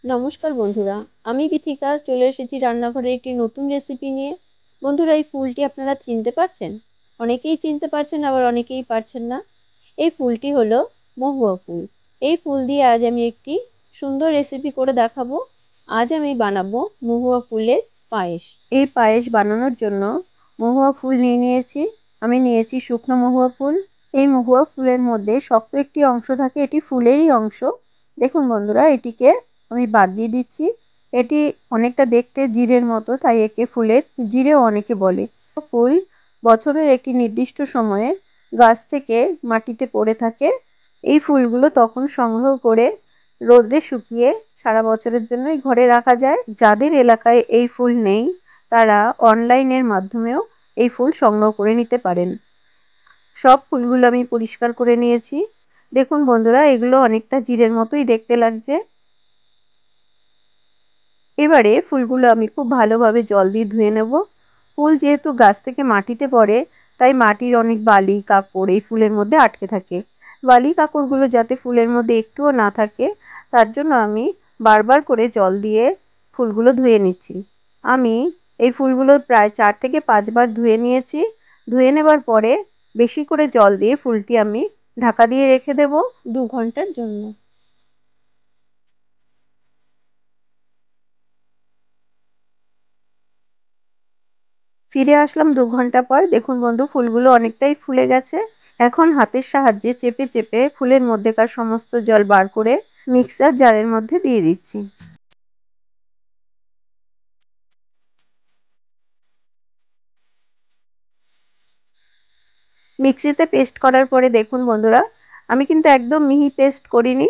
নমস্কার বন্ধুরা, আমি বিথিকা চলে এসেছি রান্নাঘরে একটি নতুন রেসিপি নিয়ে। বন্ধুরা, এই ফুলটি আপনারা চিনতে পারছেন? অনেকেই চিনতে পারছেন, আবার অনেকেই পারছেন না। এই ফুলটি হলো মহুয়া ফুল। এই ফুল দিয়ে আজ আমি একটি সুন্দর রেসিপি করে দেখাবো। আজ আমি বানাবো মহুয়া ফুলের পায়েস। এই পায়েস বানানোর জন্য মহুয়া ফুল নিয়েছি। আমি নিয়েছি শুকনো মহুয়া ফুল। এই মহুয়া ফুলের মধ্যে শক্ত একটি অংশ থাকে, এটি ফুলেরই অংশ। দেখুন বন্ধুরা, এটিকে আমি বাদ দিয়ে দিচ্ছি। এটি অনেকটা দেখতে জিরের মতো, তাই একে ফুলের জিরেও অনেকে বলে। ফুল বছরের একটি নির্দিষ্ট সময়ে গাছ থেকে মাটিতে পড়ে থাকে। এই ফুলগুলো তখন সংগ্রহ করে রোদে শুকিয়ে সারা বছরের জন্যই ঘরে রাখা যায়। যাদের এলাকায় এই ফুল নেই, তারা অনলাইনের মাধ্যমেও এই ফুল সংগ্রহ করে নিতে পারেন। সব ফুলগুলো আমি পরিষ্কার করে নিয়েছি। দেখুন বন্ধুরা, এগুলো অনেকটা জিরের মতোই দেখতে লাগছে। এবারে ফুলগুলো আমি খুব ভালোভাবে জল দিয়ে ধুয়ে নেব। ফুল যেহেতু গাছ থেকে মাটিতে পড়ে, তাই মাটির অনেক বালি কাঁকড় এই ফুলের মধ্যে আটকে থাকে। বালি কাঁকড়গুলো যাতে ফুলের মধ্যে একটুও না থাকে, তার জন্য আমি বারবার করে জল দিয়ে ফুলগুলো ধুয়ে নিচ্ছি। আমি এই ফুলগুলো প্রায় 4 থেকে 5 বার ধুয়ে নিয়েছি। ধুয়ে নেবার পরে বেশি করে জল দিয়ে ফুলটি আমি ঢাকা দিয়ে রেখে দেব 2 ঘন্টার জন্য। ফিরে আসলাম 2 ঘন্টা পর। দেখুন বন্ধু, ফুলগুলো অনেকটাই ফুলে গেছে। এখন হাতের সাহায্যে চেপে চেপে ফুলের মধ্যেকার সমস্ত জল বার করে মিক্সার জারের মধ্যে দিয়ে দিচ্ছি। মিক্সিতে পেস্ট করার পরে দেখুন বন্ধুরা, আমি কিন্তু একদম মিহি পেস্ট করিনি,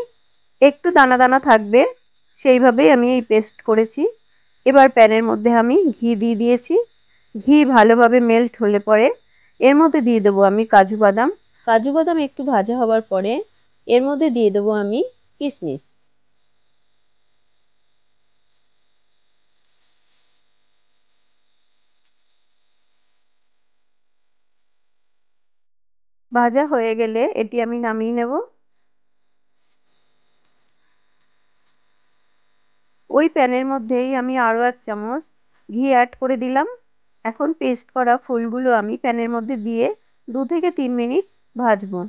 একটু দানা দানা থাকবে সেইভাবেই আমি এই পেস্ট করেছি। এবার প্যানের মধ্যে আমি ঘি দিয়ে দিয়েছি। ঘি ভালোভাবে মেল্ট হলে পরে এর মধ্যে দিয়ে দেবো আমি কাজু বাদাম। কাজু বাদাম একটু ভাজা হবার পরে এর মধ্যে দিয়ে দেবো আমি কিশমিশ। ভাজা হয়ে গেলে এটি আমি নামিয়ে নেব। ওই প্যানের মধ্যেই আমি আরও 1 চামচ ঘি অ্যাড করে দিলাম। এখন পেস্ট করা ফুলগুলো আমি প্যানের মধ্যে দিয়ে 2 থেকে 3 মিনিট ভাজবো।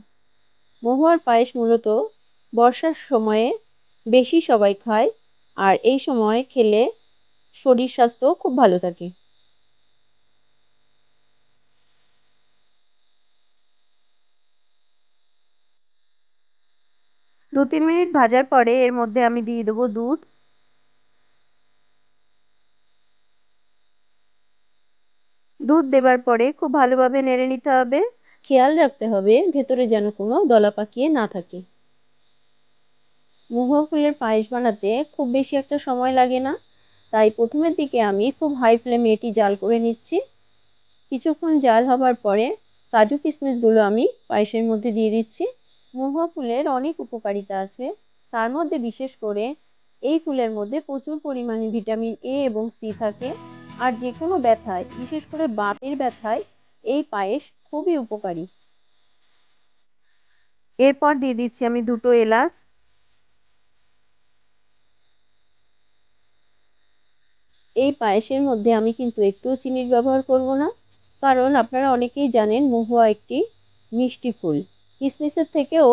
মহুয়ার পায়েস মূলত বর্ষার সময়ে বেশি সবাই খায়, আর এই সময় খেলে শরীর স্বাস্থ্য খুব ভালো থাকে। 2-3 মিনিট ভাজার পরে এর মধ্যে আমি দিয়ে দেবো দুধ। দুধ দেবার পরে খুব ভালোভাবে নেড়ে নিতে হবে। খেয়াল রাখতে হবে ভেতরে যেন কোনো দলা পাকিয়ে না থাকে। মহুয়া ফুলের পায়েস বানাতে খুব বেশি একটা সময় লাগে না, তাই প্রথমের দিকে আমি খুব হাই ফ্লেমে এটি জাল করে নিচ্ছি। কিছুক্ষণ জাল হবার পরে কাজু কিশমিশগুলো আমি পায়েসের মধ্যে দিয়ে দিচ্ছি। মহুয়া ফুলের অনেক উপকারিতা আছে, তার মধ্যে বিশেষ করে এই ফুলের মধ্যে প্রচুর পরিমাণে ভিটামিন এ এবং সি থাকে। আর যে কোনো ব্যথায়, বিশেষ করে বাতের ব্যথায় এই পায়েস খুবই উপকারী। এরপর দিয়ে দিচ্ছি আমি 2টো এলাচ। এই পায়েসের মধ্যে আমি কিন্তু একটুও চিনির ব্যবহার করব না, কারণ আপনারা অনেকেই জানেন মহুয়া একটি মিষ্টি ফুল। কিশমিশের থেকেও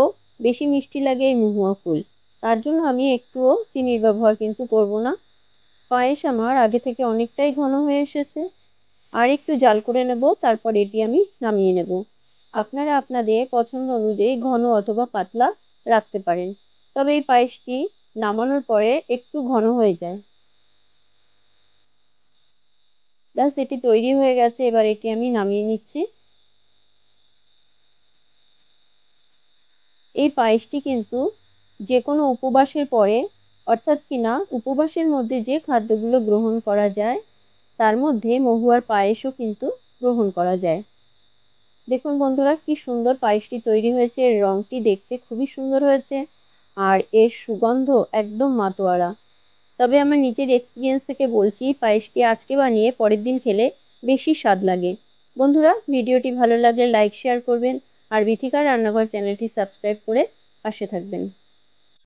বেশি মিষ্টি লাগে এই মহুয়া ফুল, তার জন্য আমি একটুও চিনির ব্যবহার কিন্তু করব না। পায়েস আমার আগে থেকে অনেকটাই ঘন হয়ে এসেছে, আর একটু জাল করে নেব, তারপর এটি আমি নামিয়ে নেব। আপনারা আপনাদের পছন্দ অনুযায়ী ঘন অথবা পাতলা রাখতে পারেন, তবে এই পায়েসটি নামানোর পরে একটু ঘন হয়ে যায়। ব্যাস, এটি তৈরি হয়ে গেছে। এবার এটি আমি নামিয়ে নিচ্ছি। এই পায়েসটি কিন্তু যে কোনো উপবাসের পরে, অর্থাৎ কিনা উপবাসের মধ্যে যে খাদ্যগুলো গ্রহণ করা যায় তার মধ্যে মহুয়ার পায়েসও কিন্তু গ্রহণ করা যায়। দেখুন বন্ধুরা, কি সুন্দর পায়েসটি তৈরি হয়েছে। এর রংটি দেখতে খুবই সুন্দর হয়েছে, আর এর সুগন্ধ একদম মাতোয়ারা। তবে আমার নিজের এক্সপিরিয়েন্স থেকে বলছি, পায়েসটি আজকে বানিয়ে পরের দিন খেলে বেশি স্বাদ লাগে। বন্ধুরা, ভিডিওটি ভালো লাগলে লাইক শেয়ার করবেন, আর বিথিকা রান্নাঘর চ্যানেলটি সাবস্ক্রাইব করে পাশে থাকবেন।